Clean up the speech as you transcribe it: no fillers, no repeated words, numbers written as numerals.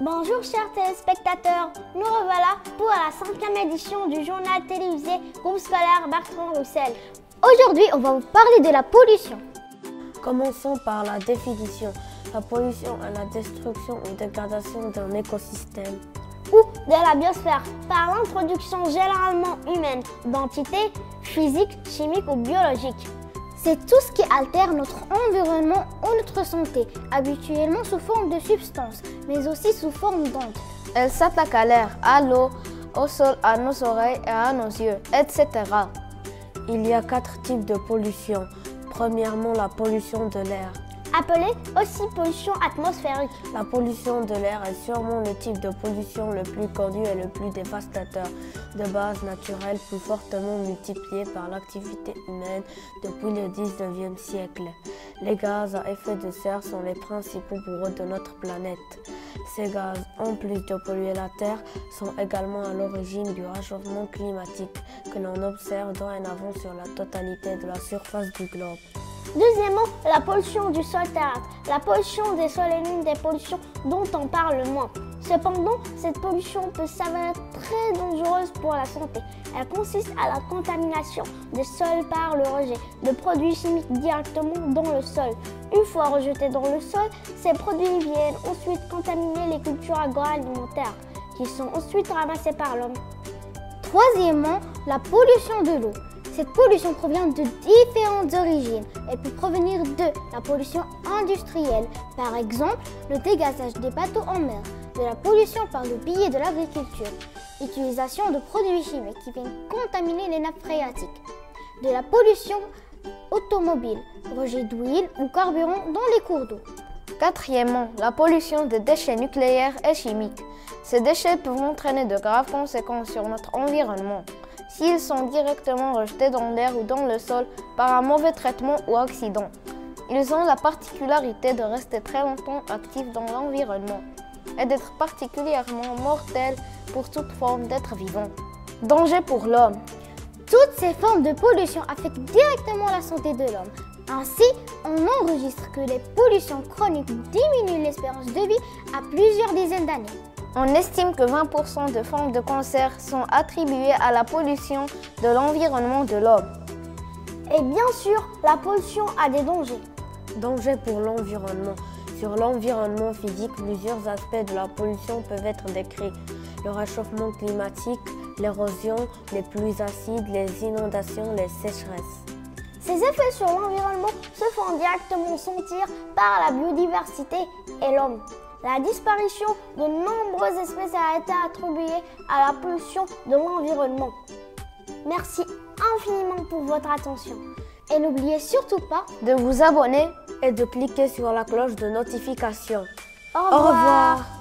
Bonjour chers téléspectateurs, nous revoilà pour la 5e édition du journal télévisé Groupe scolaire Bertrand Russell. Aujourd'hui, on va vous parler de la pollution. Commençons par la définition. La pollution est la destruction ou dégradation d'un écosystème Ou de la biosphère par l'introduction généralement humaine d'entités physiques, chimiques ou biologiques. C'est tout ce qui altère notre environnement ou notre santé, habituellement sous forme de substances, mais aussi sous forme d'ondes. Elle s'attaque à l'air, à l'eau, au sol, à nos oreilles et à nos yeux, etc. Il y a 4 types de pollution. Premièrement, la pollution de l'air. Appelée aussi pollution atmosphérique. La pollution de l'air est sûrement le type de pollution le plus connu et le plus dévastateur, de base naturelle plus fortement multipliée par l'activité humaine depuis le 19e siècle. Les gaz à effet de serre sont les principaux bourreaux de notre planète. Ces gaz, en plus de polluer la Terre, sont également à l'origine du réchauffement climatique que l'on observe dorénavant sur la totalité de la surface du globe. Deuxièmement, la pollution du sol terrestre. La pollution des sols est l'une des pollutions dont on parle le moins. Cependant, cette pollution peut s'avérer très dangereuse pour la santé. Elle consiste à la contamination des sols par le rejet de produits chimiques directement dans le sol. Une fois rejetés dans le sol, ces produits viennent ensuite contaminer les cultures agroalimentaires qui sont ensuite ramassées par l'homme. Troisièmement, la pollution de l'eau. Cette pollution provient de différentes origines. Elle peut provenir de la pollution industrielle, par exemple le dégazage des bateaux en mer, de la pollution par le biais de l'agriculture, l'utilisation de produits chimiques qui viennent contaminer les nappes phréatiques, de la pollution automobile, rejet d'huile ou carburant dans les cours d'eau. Quatrièmement, la pollution des déchets nucléaires et chimiques. Ces déchets peuvent entraîner de graves conséquences sur notre environnement s'ils sont directement rejetés dans l'air ou dans le sol par un mauvais traitement ou accident. Ils ont la particularité de rester très longtemps actifs dans l'environnement et d'être particulièrement mortels pour toute forme d'être vivant. Danger pour l'homme. Toutes ces formes de pollution affectent directement la santé de l'homme. Ainsi, on enregistre que les pollutions chroniques diminuent l'espérance de vie à plusieurs dizaines d'années. On estime que 20% de formes de cancer sont attribuées à la pollution de l'environnement de l'homme. Et bien sûr, la pollution a des dangers. Danger pour l'environnement. Sur l'environnement physique, plusieurs aspects de la pollution peuvent être décrits. Le réchauffement climatique, l'érosion, les pluies acides, les inondations, les sécheresses. Ces effets sur l'environnement se font directement sentir par la biodiversité et l'homme. La disparition de nombreuses espèces a été attribuée à la pollution de l'environnement. Merci infiniment pour votre attention. Et n'oubliez surtout pas de vous abonner et de cliquer sur la cloche de notification. Au revoir.